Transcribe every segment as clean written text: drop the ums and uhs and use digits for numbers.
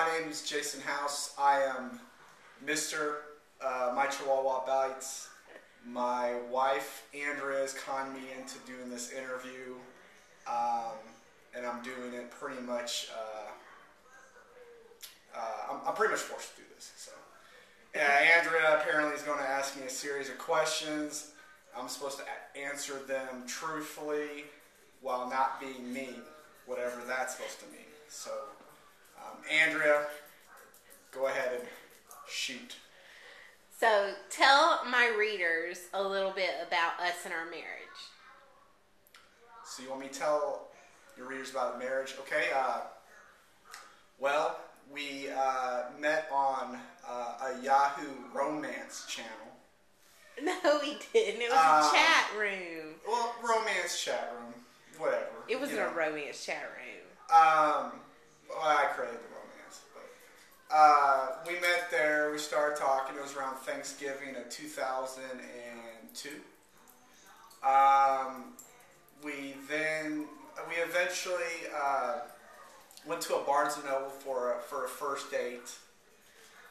my name is Jason House. I am Mr. My Chihuahua Bites. My wife, Andrea, has conned me into doing this interview, and I'm doing it pretty much, I'm pretty much forced to do this. So, Andrea apparently is going to ask me a series of questions. I'm supposed to answer them truthfully while not being mean, whatever that's supposed to mean. So, Andrea, go ahead and shoot. So, tell my readers a little bit about us and our marriage. So you want me to tell your readers about marriage? Okay. Well, we met on a Yahoo romance channel. No, we didn't. It was a chat room. Well, romance chat room, whatever. It wasn't a romance chat room. Well, I created the romance, but we met there. We started talking. It was around Thanksgiving of 2002. We eventually went to a Barnes and Noble for a first date.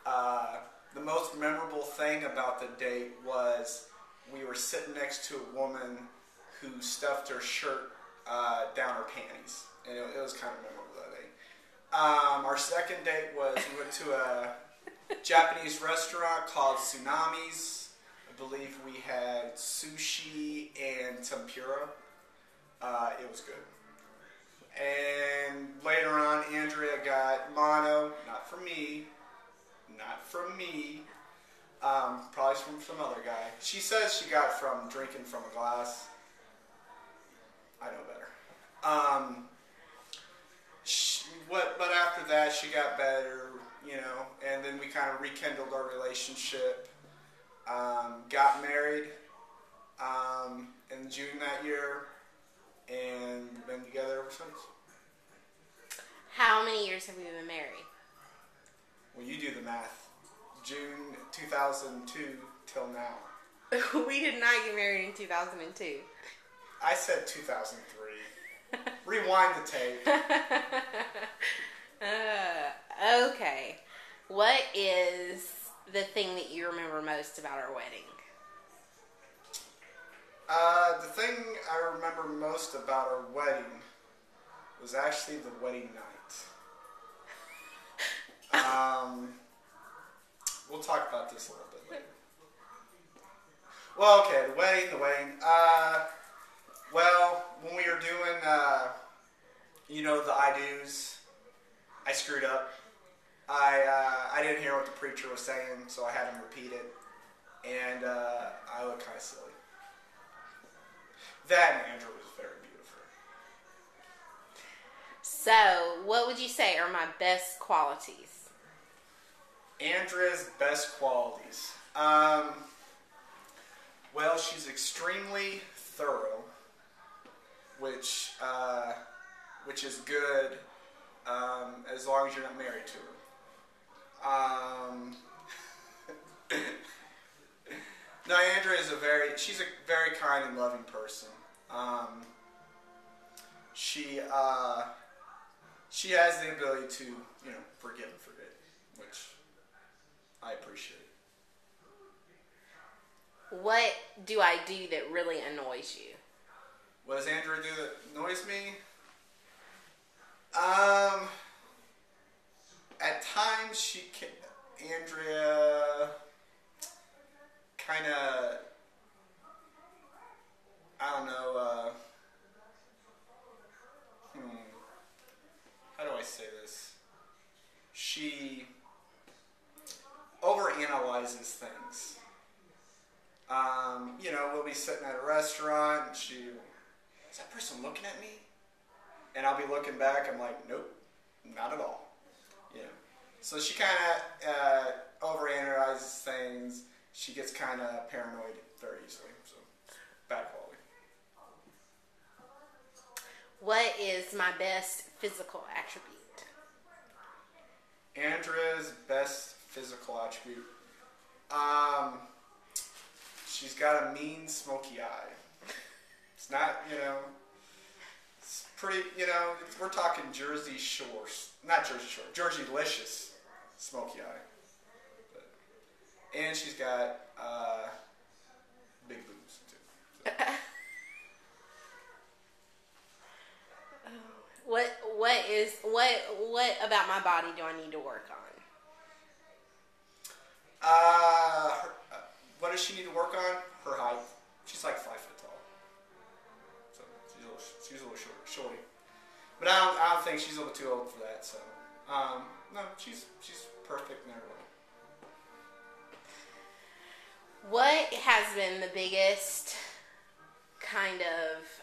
The most memorable thing about the date was we were sitting next to a woman who stuffed her shirt down her panties, and it was kind of memorable that day. Our second date was we went to a Japanese restaurant called Tsunami's. I believe we had sushi and tempura. It was good. And later on, Andrea got mono, not from me, probably from some other guy. She says she got from drinking from a glass. I know better. But after that, she got better, and then we kind of rekindled our relationship. Got married in June that year, and been together ever since. How many years have we been married? Well, you do the math. June 2002 till now. We did not get married in 2002. I said 2003. Rewind the tape. Okay. What is the thing that you remember most about our wedding? The thing I remember most about our wedding was actually the wedding night. We'll talk about this a little bit later. Well, okay, the wedding. Well, when we were doing, the I do's, I screwed up. I didn't hear what the preacher was saying, so I had him repeat it, and I looked kind of silly. That and Andrew was very beautiful. So, what would you say are my best qualities? Andrea's best qualities. Well, she's extremely thorough, which is good as long as you're not married to her. No, Andrea is she's a very kind and loving person. She has the ability to, forgive and forget, which I appreciate. What do I do that really annoys you? What does Andrea do that annoys me? At times Andrea kind of, I don't know, how do I say this? She overanalyzes things. We'll be sitting at a restaurant and is that person looking at me? And I'll be looking back, I'm like, nope, not at all. So she kind of overanalyzes things. She gets kind of paranoid very easily. So, bad quality. What is my best physical attribute? Andrea's best physical attribute. She's got a mean, smoky eye. It's not, it's pretty, you know, we're talking Jersey Shores. Not Jersey Shore. Jersey-licious smoky eye. But, and she's got big boobs, too. So. What about my body do I need to work on? What does she need to work on? Her height. She's like 5 foot tall. So she's a little shorty. But I don't think she's a little too old for that. So no, she's perfect in every way. What has been the biggest kind of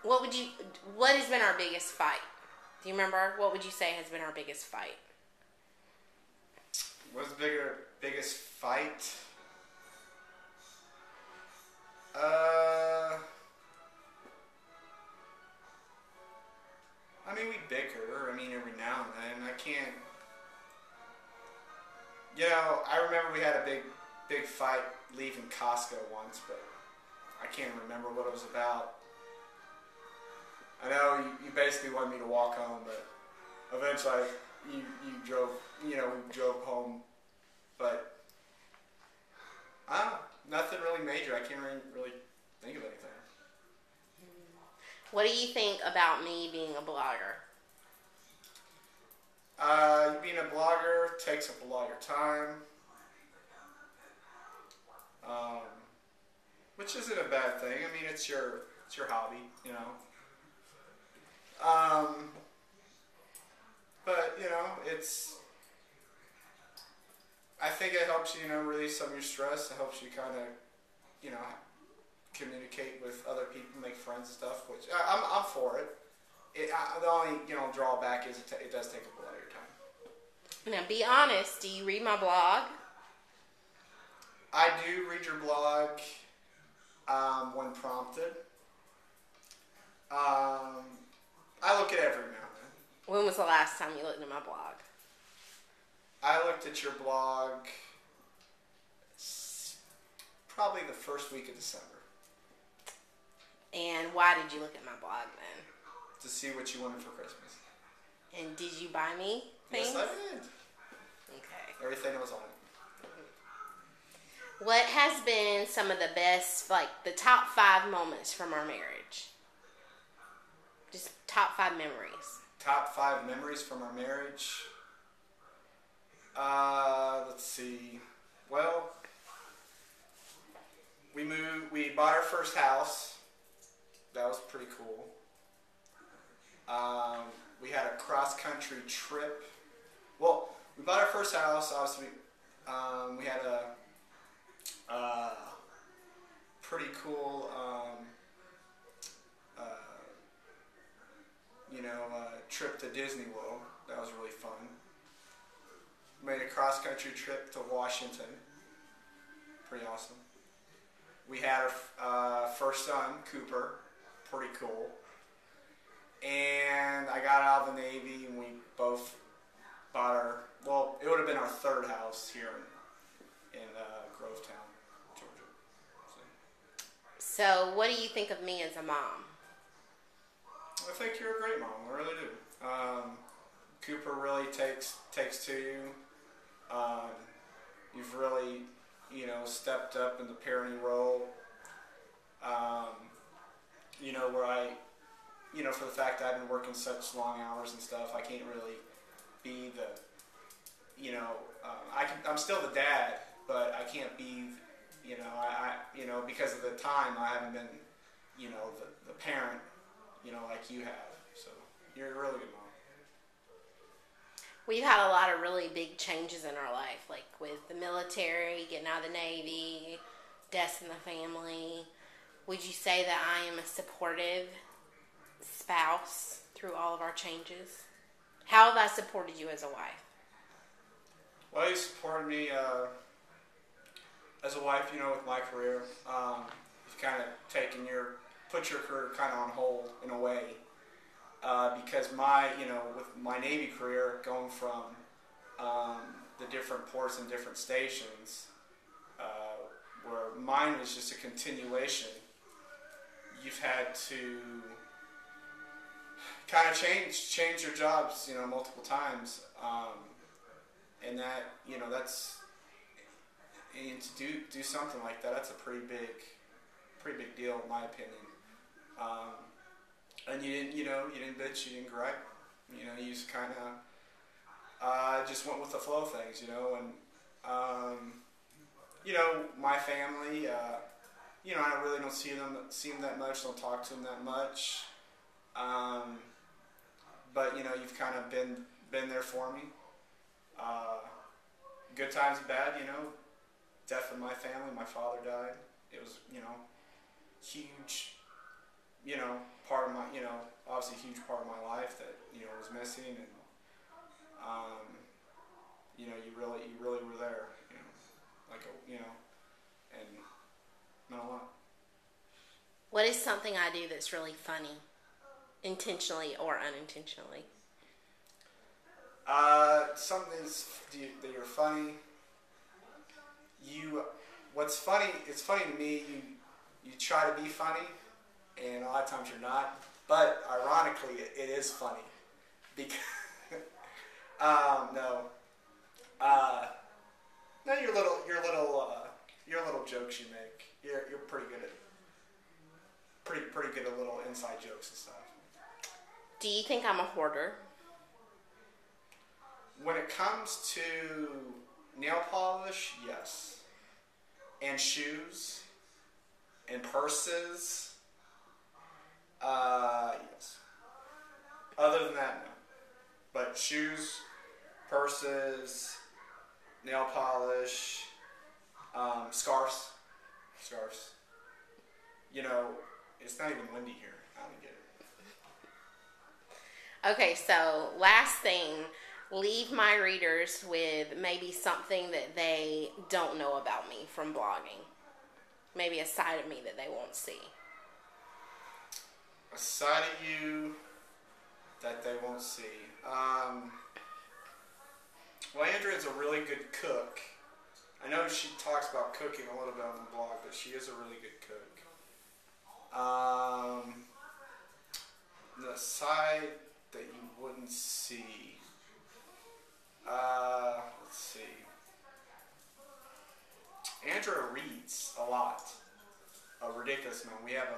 what has been our biggest fight? Do you remember? What would you say has been our biggest fight? What's the biggest fight? I mean, we bicker. I mean, every now and then. I can't. You know, I remember we had a big fight leaving Costco once, but I can't remember what it was about. I know you basically wanted me to walk home, but eventually you drove. You know, we drove home, but I don't know. Nothing really major. I can't really think of anything. What do you think about me being a blogger? Being a blogger takes up a lot of your time, which isn't a bad thing. I mean, it's your hobby, you know. But you know, I think it helps you, you know, release some of your stress. It helps you kind of, you know, communicate with other people, make friends and stuff. Which I'm for it. The only, you know, drawback is it does take up a lot of your time. Now, be honest. Do you read my blog? I do read your blog when prompted. I look at it every now and then. When was the last time you looked at my blog? I looked at your blog probably the first week of December. And why did you look at my blog then? To see what you wanted for Christmas. And did you buy me things? Yes, I did. Okay. Everything that was on it. What has been some of the best, like the top 5 moments from our marriage? Just top 5 memories. Top 5 memories from our marriage. Let's see. Well, we bought our first house. That was pretty cool. We had a cross-country trip. Well, we bought our first house. Obviously, we had a pretty cool, trip to Disney World. That was really fun. Made a cross-country trip to Washington. Pretty awesome. We had our first son, Cooper. Pretty cool. And I got out of the Navy, and we both bought it would have been our third house here in Grovetown, Georgia. So, what do you think of me as a mom? I think you're a great mom. I really do. Cooper really takes to you. You've really, you know, stepped up in the parenting role. You know, where you know, for the fact that I've been working such long hours and stuff, I can't really be the, you know, I'm still the dad, but I can't be, you know, because of the time I haven't been, you know, the parent, you know, like you have. So you're a really good mom. We've had a lot of really big changes in our life, like with the military, getting out of the Navy, deaths in the family. Would you say that I am a supportive spouse through all of our changes? How have I supported you as a wife? Well, you supported me as a wife, you know, with my career. You've kind of put your career kind of on hold in a way. Because with my Navy career, going from the different ports and different stations, where mine was just a continuation, you've had to, kind of change your jobs, multiple times, and that, and to do something like that, that's a pretty big deal in my opinion. And you didn't bitch, you didn't gripe, you just kind of just went with the flow of things, and my family, I really don't see them that much, don't talk to them that much. But you've kind of been there for me. Good times, bad. Death of my family. My father died. It was huge. Part of my obviously a huge part of my life that was missing, and you really were there. And meant a lot. What is something I do that's really funny? Intentionally or unintentionally? Something that you're funny. What's funny? It's funny to me. You try to be funny, and a lot of times you're not. But ironically, it is funny because no, your little jokes you make. You're pretty good at little inside jokes and stuff. Do you think I'm a hoarder? When it comes to nail polish, yes. And shoes. And purses. Yes. Other than that, no. But shoes, purses, nail polish, scarves. It's not even windy here. I don't get it. Okay, so last thing, leave my readers with maybe something that they don't know about me from blogging. Maybe a side of me that they won't see. A side of you that they won't see. Well, Andrea's a really good cook. I know she talks about cooking a little bit on the blog, but she is a really good cook. The side that you wouldn't see. Let's see. Andrea reads a lot. A ridiculous amount. We have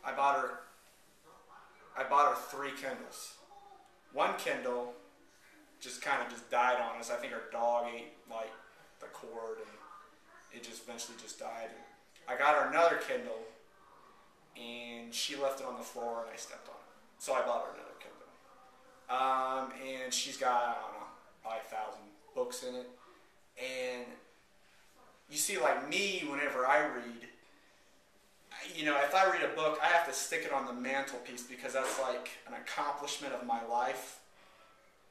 I bought her 3 Kindles. One Kindle just died on us. I think our dog ate the cord, and it just eventually just died. And I got her another Kindle, and she left it on the floor, and I stepped on it. So I bought her another Kindle. And she's got, I don't know, probably 1,000 books in it. And you see, me, whenever I read, if I read a book, I have to stick it on the mantelpiece because that's an accomplishment of my life.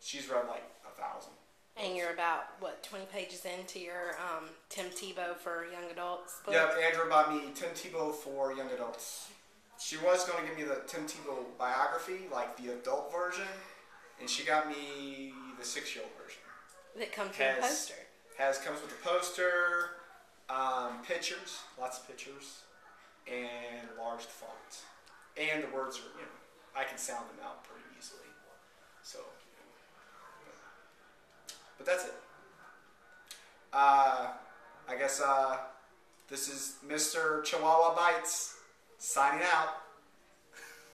She's read 1,000. And you're about, 20 pages into your Tim Tebow for young adults book? Yeah, Andrew bought me Tim Tebow for young adults. She was going to give me the Tim Tebow biography, the adult version, and she got me the 6-year-old version. That comes with a poster. Comes with a poster, pictures, lots of pictures, and enlarged font. And the words are, I can sound them out pretty easily. So, but that's it. I guess this is Mr. Chihuahua Bites signing out.